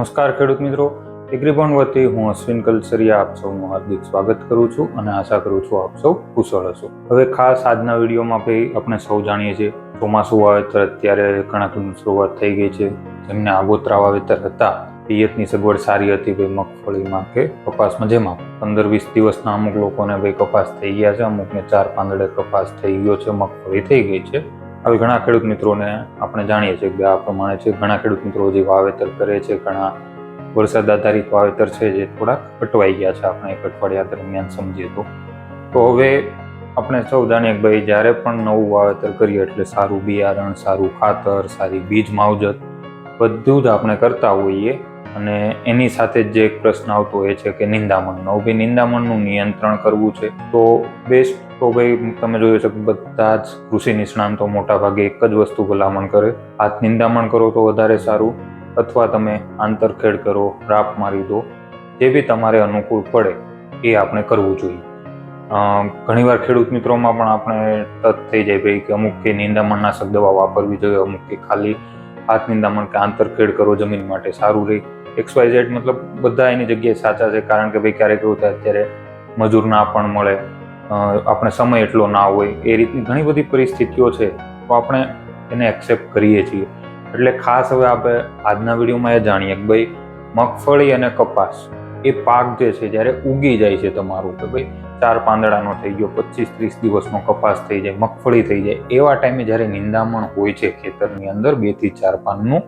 નમસ્કાર ખેડૂત મિત્રો, એગ્રીબોન્ડ વતી હું અશ્વિન કલસરિયા આપ સૌનું હાર્દિક સ્વાગત કરું છું અને આશા કરું છું આપ સૌ કુશળ હશો. હવે ખાસ આજના વિડીયોમાં આપણે સૌ જાણીએ છીએ ચોમાસું વાવેતર અત્યારે ઘણા ખેડૂત શરૂઆત થઈ ગઈ છે. જેમને આગોતરા વાવેતર હતા, પિયતની સગવડ સારી હતી ભાઈ મગફળીમાં કે કપાસમાં, જેમાં 15-20 દિવસના અમુક લોકોને ભાઈ કપાસ થઈ ગયા છે, અમુકને 4 પાંદડે કપાસ થઈ ગયો છે, મગફળી થઈ ગઈ છે. હવે ઘણા ખેડૂત મિત્રોને આપણે જાણીએ છીએ કે આ પ્રમાણે છે. ઘણા ખેડૂત મિત્રો જે વાવેતર કરે છે, ઘણા વરસાદ આધારિત વાવેતર છે જે થોડાક અટવાઈ ગયા છે. આપણે એક અઠવાડિયા દરમિયાન સમજીએ તો હવે આપણે સૌ જાણીએ કે ભાઈ જ્યારે પણ નવું વાવેતર કરીએ એટલે સારું બિયારણ, સારું ખાતર, સારી બીજ માવજત બધું જ આપણે કરતા હોઈએ. અને એની સાથે જ જે એક પ્રશ્ન આવતો હોય છે કે નિંદામણનો, ભાઈ નિંદામણનું નિયંત્રણ કરવું છે તો બેસ્ટ તો ભાઈ તમે જોયું છે કે બધા જ કૃષિ નિષ્ણાંતો મોટા ભાગે એક જ વસ્તુ ભલામણ કરે, હાથ નિંદામણ કરો તો વધારે સારું, અથવા તમે આંતરખેડ કરો, રાપ મારી દો, જે બી તમારે અનુકૂળ પડે એ આપણે કરવું જોઈએ. ઘણીવાર ખેડૂત મિત્રોમાં પણ આપણે તત થઈ જાય ભાઈ કે અમુક કે નિંદામણનાશક દવા વાપરવી જોઈએ, અમુક કે ખાલી હાથ નિંદામણ કે આંતરખેડ કરો જમીન માટે સારું રહે. XYZ મતલબ બધા એની જગ્યાએ સાચા છે, કારણ કે ભાઈ ક્યારેક એવું થાય અત્યારે મજૂર ના પણ મળે, આપણે સમય એટલો ના હોય, એ રીતની ઘણી બધી પરિસ્થિતિઓ છે, તો આપણે એને એક્સેપ્ટ કરીએ છીએ. એટલે ખાસ હવે આપણે આજના વિડીયોમાં એ જાણીએ કે ભાઈ મગફળી અને કપાસ એ પાક જે છે જ્યારે ઉગી જાય છે તમારું, કે ભાઈ 4 પાંદડાનો થઈ ગયો, 25-30 દિવસનો કપાસ થઈ જાય, મગફળી થઈ જાય, એવા ટાઈમે જ્યારે નિંદામણ હોય છે ખેતરની અંદર 2 થી 4 પાનનું,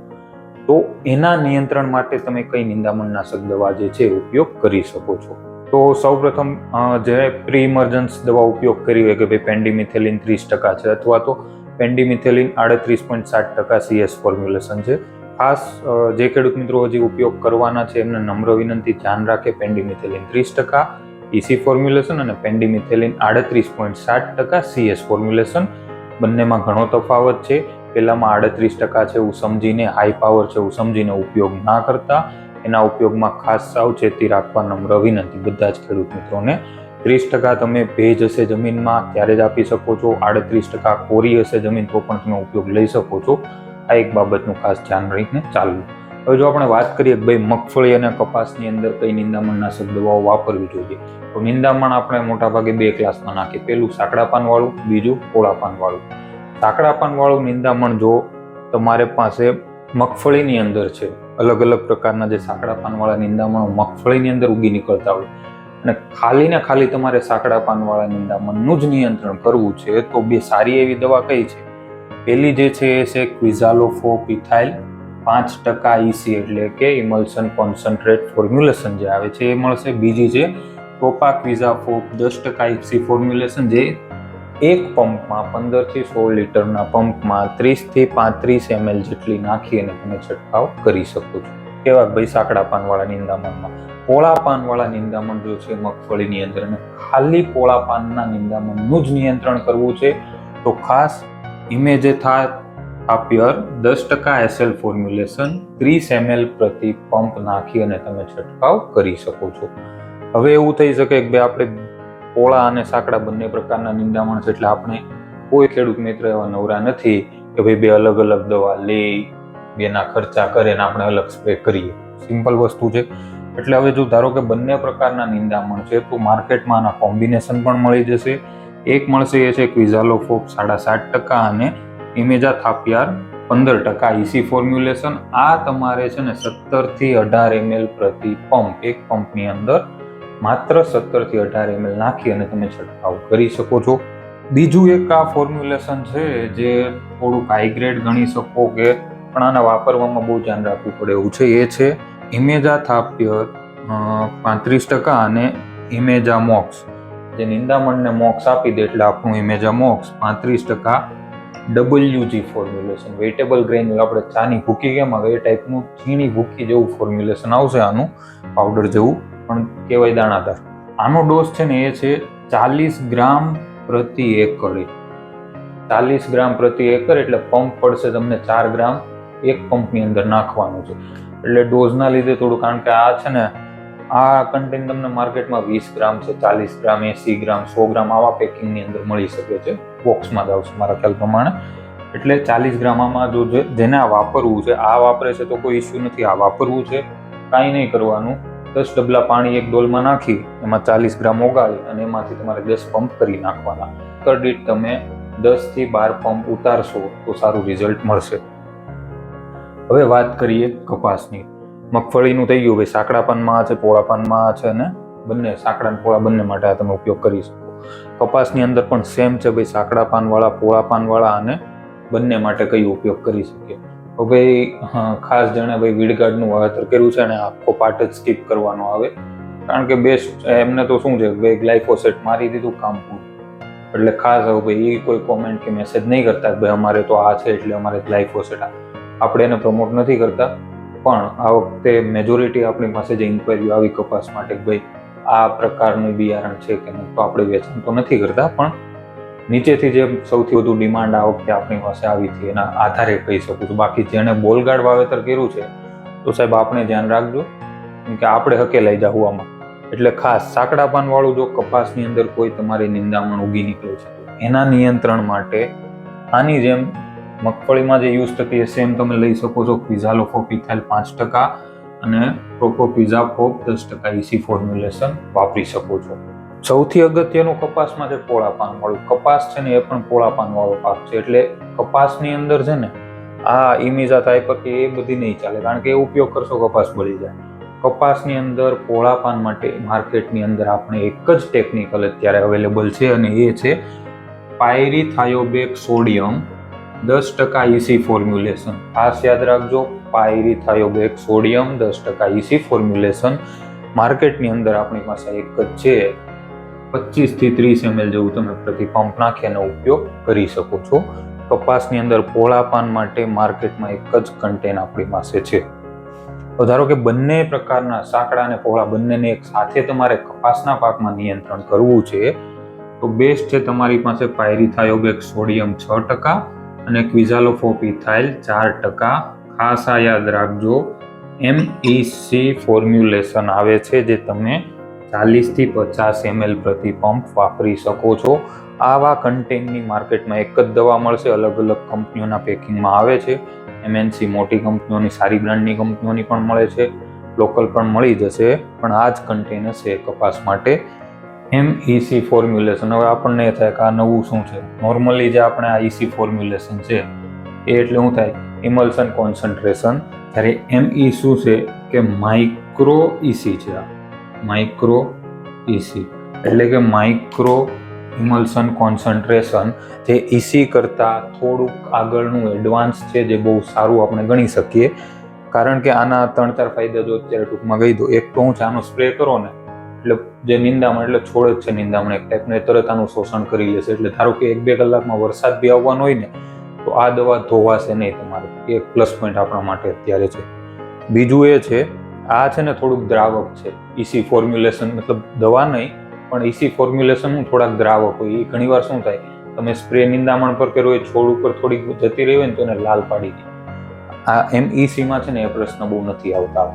તો એના નિયંત્રણ માટે તમે કઈ નિંદામણનાશક દવા જે છે ઉપયોગ કરી શકો છો. તો સૌપ્રથમ જે પ્રી ઇમર્જન્સ દવા ઉપયોગ કરી હોય કે ભાઈ પેન્ડિમિથેલિન 30% છે, અથવા તો પેન્ડિમિથેલિન 38.7% CS ફોર્મ્યુલેશન છે. ખાસ જે ખેડૂત મિત્રો હજી ઉપયોગ કરવાના છે એમને નમ્ર વિનંતી, ધ્યાન રાખે પેન્ડિમિથેલિન 30% EC ફોર્મ્યુલેશન અને પેન્ડિમિથેલિન 38.7% CS ફોર્મ્યુલેશન, બંનેમાં ઘણો તફાવત છે. પહેલામાં 38% છે એવું સમજીને, હાઈ પાવર છે એવું સમજીને ઉપયોગ ના કરતા. એના ઉપયોગમાં ખાસ સાવચેતી રાખવા નમ્ર વિનંતી બધા જ ખેડૂત મિત્રોને. 30% તમે ભેજ હશે જમીનમાં ત્યારે જ આપી શકો છો, 38% કોરી હશે જમીન તો પણ તમે ઉપયોગ લઈ શકો છો. આ એક બાબતનું ખાસ ધ્યાન રાખીને ચાલવું. હવે જો આપણે વાત કરીએ કે ભાઈ મગફળી અને કપાસની અંદર કઈ નિંદામણનાશક દવાઓ વાપરવી જોઈએ, તો નિંદામણ આપણે મોટાભાગે 2 ક્લાસમાં નાખીએ. પહેલું સાંકડા પાનવાળું, બીજું પોળા પાનવાળું. સાંકડા પાનવાળું નિંદામણ જો તમારે પાસે મગફળીની અંદર છે, અલગ અલગ પ્રકારના જે સાંકડા પાનવાળા નિંદામણો મગફળીની અંદર ઉગી નીકળતા હોય, અને ખાલી ને ખાલી તમારે સાંકડા પાનવાળા નિંદામણનું જ નિયંત્રણ કરવું છે, તો 2 સારી એવી દવા કઈ છે? પહેલી જે છે એ છે ક્વિઝાલોફોપ ઇથાઇલ 5% EC એટલે કે ઇમલ્શન કોન્સન્ટ્રેટ ફોર્મ્યુલેશન જે આવે છે એ મળશે. બીજી છે પ્રોપાક્વિઝાફોપ 10% EC ફોર્મ્યુલેશન, જે એક પંપમાં 15 થી 16 લીટરના પંપમાં 30 થી 35 ml જેટલી નાખી અને તમે છંટકાવ કરી શકો છો. કેવા ભાઈ સાંકડા પાનવાળા નિંદામણમાં. પોળા પાનવાળા નિંદામણ જો છે મગફળીની અંદર, અને ખાલી પોળા પાનના નિંદામણનું જ નિયંત્રણ કરવું છે, તો ખાસ ઇમેજેથા થાપિયર 10% SL ફોર્મ્યુલેશન 30 ml પ્રતિ પંપ નાખી અને તમે છંટકાવ કરી શકો છો. હવે એવું થઈ શકે કે આપણે પોળા અને સાંકડા બંને પ્રકારના નિંદામણ છે, એટલે આપણે કોઈ ખેડૂત મિત્ર એવા નવરા નથી કે ભાઈ 2 અલગ અલગ દવા લે, 2ના ખર્ચા કરે ને આપણે અલગ સ્પ્રે કરીએ. સિમ્પલ વસ્તુ છે. એટલે હવે જો ધારો કે બંને પ્રકારના નિંદામણ છે તો માર્કેટમાં આના કોમ્બિનેશન પણ મળી જશે. એક મળશે એ છે ક્વિઝાલોફોપ 7.5% અને ઇમેજાથાપિયાર 15% EC ફોર્મ્યુલેશન. આ તમારે છે ને 17 થી 18 ml પ્રતિ પંપ, એક પંપની અંદર માત્ર 17 થી 18 ml નાખી અને તમે છંટકાવ કરી શકો છો. બીજું એક આ ફોર્મ્યુલેશન છે જે થોડુંક હાઈ ગ્રેડ ગણી શકો કે, પણ આના વાપરવામાં બહુ ધ્યાન રાખવું પડે એવું છે. એ છે ઇમેજાથાપિયર 35% અને ઇમેજામોક્સ. જે નિંદામણને મોક્સ આપી દે એટલે આપણું ઇમેજામોક્સ 35% WG ફોર્મ્યુલેશન, વેટેબલ ગ્રેન્યુલ, આપણે ચાની ભૂકી કેમ આવે એ ટાઈપનું ચીણી ભૂકી જેવું ફોર્મ્યુલેશન આવશે, આનું પાવડર જેવું પણ કહેવાય દાણાદાર. આનો ડોઝ છે ને એ છે 40 ગ્રામ પ્રતિ એકર. 40 ગ્રામ પ્રતિ એકર એટલે પંપ પડશે તમને 4 ગ્રામ એક પંપની અંદર નાખવાનું છે. એટલે ડોઝના લીધે થોડું, કારણ કે આ છે ને આ કન્ટેન તમને માર્કેટમાં 20 ગ્રામ છે, 40 ગ્રામ, 80 ગ્રામ, 100 ગ્રામ આવા પેકિંગની અંદર મળી શકે છે, બોક્સમાં જ આવશે મારા ખ્યાલ પ્રમાણે. એટલે 40 ગ્રામમાં જો જેને આ વાપરવું છે, આ વાપરે છે તો કોઈ ઇસ્યુ નથી, આ વાપરવું છે કાંઈ નહીં કરવાનું, 10 ડબલા પાણી એક ડોલમાં નાખી એમાં 40 ગ્રામ ઓગાળી અને એમાંથી તમારે 10 પંપ કરી નાખવાના. એકર દીઠ તમે 10 થી 12 પંપ ઉતારશો તો સારું રિઝલ્ટ મળશે. હવે વાત કરીએ કપાસની. મગફળીનું થઈ ગયું, ભાઈ સાંકડા પાનમાં છે, પોળા પાનમાં છે, અને બંને સાંકડા અને પોળા બંને માટે આ તમે ઉપયોગ કરી શકો. કપાસની અંદર પણ સેમ છે ભાઈ, સાંકડા પાનવાળા, પોળા પાનવાળા અને બંને માટે કઈ ઉપયોગ કરી શકીએ. તો ભાઈ ખાસ જેણે ભાઈ વીડગાર્ડનું વાવેતર કર્યું છે અને આખો પાર્ટ જ સ્કીપ કરવાનો આવે, કારણ કે બેસ્ટ એમને તો શું છે ભાઈ, ગ્લાયફોસેટ મારી દીધું, કામ પૂરું. એટલે ખાસ હવે ભાઈ કોઈ કોમેન્ટ કે મેસેજ નહીં કરતા ભાઈ અમારે તો આ છે એટલે અમારે ગ્લાયફોસેટ, આપણે એને પ્રમોટ નથી કરતા. પણ આ વખતે મેજોરિટી આપણી પાસે જે ઇન્ક્વાયરી આવી કપાસ માટે ભાઈ આ પ્રકારનું બિયારણ છે કે નહીં, તો આપણે વેચાણ તો નથી કરતા, પણ નીચેથી જે સૌથી વધુ ડિમાન્ડ આ વખતે આપણી પાસે આવી હતી એના આધારે કહી શકું છું. બાકી જેણે બોલગાડ વાવેતર કર્યું છે તો સાહેબ આપણે ધ્યાન રાખજો કે આપણે હકેલાઈ જાવ આમાં. એટલે ખાસ સાંકડા પાન વાળું જો કપાસની અંદર કોઈ તમારી નિંદામણ ઉગી નીકળે છે તો એના નિયંત્રણ માટે આની જેમ મગફળીમાં જે યુઝ થતી એ સેમ તમે લઈ શકો છો. ક્વિઝાલોફોપ ઇથાઇલ 5% અને પ્રોપોપિઝાફોપ 10% ઇસી ફોર્મ્યુલેશન વાપરી શકો છો. સૌથી અગત્યનું કપાસમાં છે પોળા પાન વાળું. કપાસ છે ને એ પણ પોળા પાન વાળો પાક છે, એટલે કપાસની અંદર છે ને આ ઇમિઝા થાય કે એ બધી નહીં ચાલે, કારણ કે એ ઉપયોગ કરશો કપાસ બળી જાય. કપાસની અંદર પોળા પાન માટે માર્કેટની અંદર આપણે એક જ ટેકનિકલ અત્યારે અવેલેબલ છે અને એ છે પાયરીથાયોબેક સોડિયમ 10% ઇસી ફોર્મ્યુલેશન. ખાસ યાદ રાખજો, પાયરીથાયોબેક સોડિયમ 10% ઇસી ફોર્મ્યુલેશન માર્કેટની અંદર આપણી પાસે એક જ છે. 25 થી 30 ml જેવું તમે પ્રતિ પંપ નાખીને ઉપયોગ કરી શકો છો. કપાસની અંદર પોળા પાન માટે માર્કેટમાં એક જ કન્ટેન આપણી પાસે છે. ધારો કે બંને પ્રકારના સાંકડા અને પોળા બંનેને એક સાથે તમારે કપાસના પાકમાં નિયંત્રણ કરવું છે તો બેસ્ટ છે તમારી પાસે પાયરીથાયોબેક સોડિયમ 6% અને ક્વિઝાલોફોપ ઇથાઇલ 4%. ખાસ આ યાદ રાખજો, MEC ફોર્મ્યુલેશન આવે છે જે તમે 40 થી 50 ml પ્રતિ પંપ વાપરી શકો છો. આવા કન્ટેનની માર્કેટમાં એક જ દવા મળશે, અલગ અલગ કંપનીઓના પેકિંગમાં આવે છે. MNC મોટી કંપનીઓની, સારી બ્રાન્ડની કંપનીઓની પણ મળે છે, લોકલ પણ મળી જશે, પણ આ જ કન્ટેન છે કપાસ માટે MEC ફોર્મ્યુલેશન. હવે આપણને થાય કે આ નવું શું છે. નોર્મલી જે આપણે આ EC ફોર્મ્યુલેશન છે એ એટલે શું થાય, ઇમલ્શન કોન્સન્ટ્રેશન. જ્યારે ME શું છે કે માઇક્રો EC છે. આ માઇક્રો EC એટલે કે માઇક્રો ઇમલ્શન કોન્સન્ટ્રેશન, જે EC કરતાં થોડુંક આગળનું એડવાન્સ છે, જે બહુ સારું આપણે ગણી શકીએ. કારણ કે આના 3-4 ફાયદા જો અત્યારે ટૂંકમાં કહી દો. એક તો હું છે, આનો સ્પ્રે કરો ને એટલે જે નિંદામણ એટલે છોડ જ છે નિંદામણ એક ટાઈપને, તરત આનું શોષણ કરી લેશે. એટલે ધારો કે 1-2 કલાકમાં વરસાદ બી આવવાનો હોય ને તો આ દવા ધોવાશે નહીં તમારે. એક પ્લસ પોઈન્ટ આપણા માટે અત્યારે છે. બીજું એ છે, આ છે ને થોડુંક દ્રાવક છે. EC ફોર્મ્યુલેશન મતલબ દવા નહીં, પણ EC ફોર્મ્યુલેશન થોડાક દ્રાવક હોય. એ ઘણીવાર શું થાય, તમે સ્પ્રે નિંદામણ પર કર્યો હોય, છોડ ઉપર થોડીક જતી રહી હોય ને તો એને લાલ પાડી દે. આ MECમાં છે ને એ પ્રશ્ન બહુ નથી આવતા.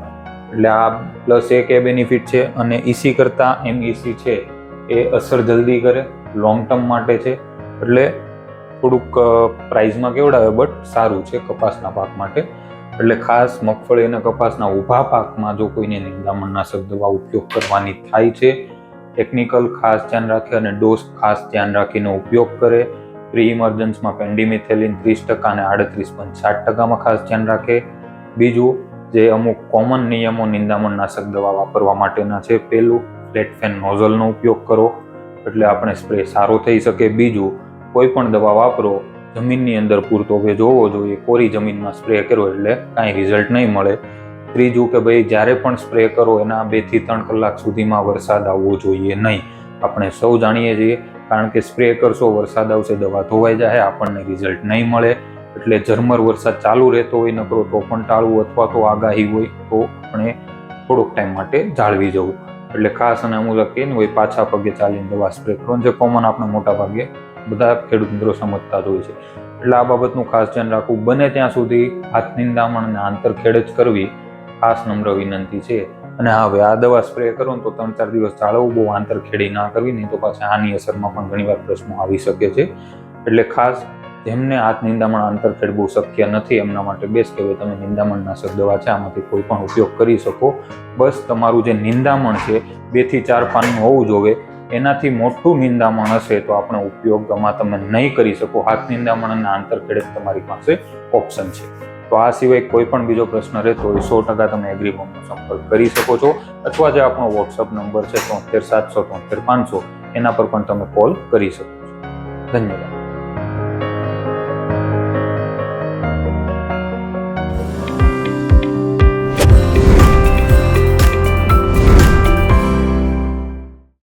એટલે આ પ્લસ એક એ બેનિફિટ છે. અને EC કરતાં MEC છે એ અસર જલ્દી કરે, લોંગ ટર્મ માટે છે. એટલે થોડુંક પ્રાઇઝમાં કેવડાવે બટ સારું છે કપાસના પાક માટે. એટલે ખાસ મગફળી અને કપાસના ઊભા પાકમાં જો કોઈને નિંદામણનાશક દવા ઉપયોગ કરવાની થાય છે, ટેકનિકલ ખાસ ધ્યાન રાખે અને ડોઝ ખાસ ધ્યાન રાખીને ઉપયોગ કરે. પ્રી ઇમર્જન્સમાં પેન્ડિમિથેલિન 30% અને 38.7%માં ખાસ ધ્યાન રાખે. બીજું જે અમુક કોમન નિયમો નિંદામણનાશક દવા વાપરવા માટેના છે, પહેલું ફ્લેટ ફેન નોઝલનો ઉપયોગ કરો એટલે આપણે સ્પ્રે સારો થઈ શકે. બીજું, કોઈ પણ દવા વાપરો જમીનની અંદર પૂરતો ભેજ હોવો જોઈએ. કોરી જમીનમાં સ્પ્રે કરો એટલે કાંઈ રિઝલ્ટ નહીં મળે. ત્રીજું કે ભાઈ જ્યારે પણ સ્પ્રે કરો એના 2 થી 3 કલાક સુધીમાં વરસાદ આવવો જોઈએ નહીં. આપણે સૌ જાણીએ છીએ, કારણ કે સ્પ્રે કરશો, વરસાદ આવશે, દવા ધોવાઈ જાય, આપણને રિઝલ્ટ નહીં મળે. એટલે ઝરમર વરસાદ ચાલુ રહેતો હોય નકરો તો પણ ટાળવું, અથવા તો આગાહી હોય તો આપણે થોડોક ટાઈમ માટે જાળવી જવું. એટલે ખાસ અને અમુક કહીએ ને હોય પાછા પગે ચાલીને દવા સ્પ્રે કરો, જે કોમન આપણે મોટા ભાગે બધા ખેડૂત મિત્રો સમજતા જ હોય છે. એટલે આ બાબતનું ખાસ ધ્યાન રાખવું. બને ત્યાં સુધી હાથ નિંદામણ અને આંતરખેડ જ કરવી ખાસ નમ્ર વિનંતી છે. અને હવે આ દવા સ્પ્રે કરો ને તો 3-4 દિવસ જાળવવું, બહુ આંતરખેડી ના કરવી, નહીં તો પાછા આની અસરમાં પણ ઘણીવાર પ્રશ્નો આવી શકે છે. એટલે ખાસ જેમને હાથ નિંદામણ આંતરખેડ બહુ શક્ય નથી એમના માટે બેસ્ટ કે તમે નિંદામણનાશક દવા છે આમાંથી કોઈ પણ ઉપયોગ કરી શકો. બસ તમારું જે નિંદામણ છે 2 થી 4 પાનનું હોવું જોઈએ. એનાથી મોટું નિંદામણ હશે તો આપણે ઉપયોગમાં તમે નહીં કરી શકો. હાથ નિંદામણ અને આંતરખેડ તમારી પાસે ઓપ્શન છે. તો આ સિવાય કોઈ પણ બીજો પ્રશ્ન રહેતો હોય 100% તમે એગ્રીહોમનો સંપર્ક કરી શકો છો, અથવા જે આપણો વોટ્સઅપ નંબર છે 73 773 500 એના પર પણ તમે કોલ કરી શકો છો. ધન્યવાદ.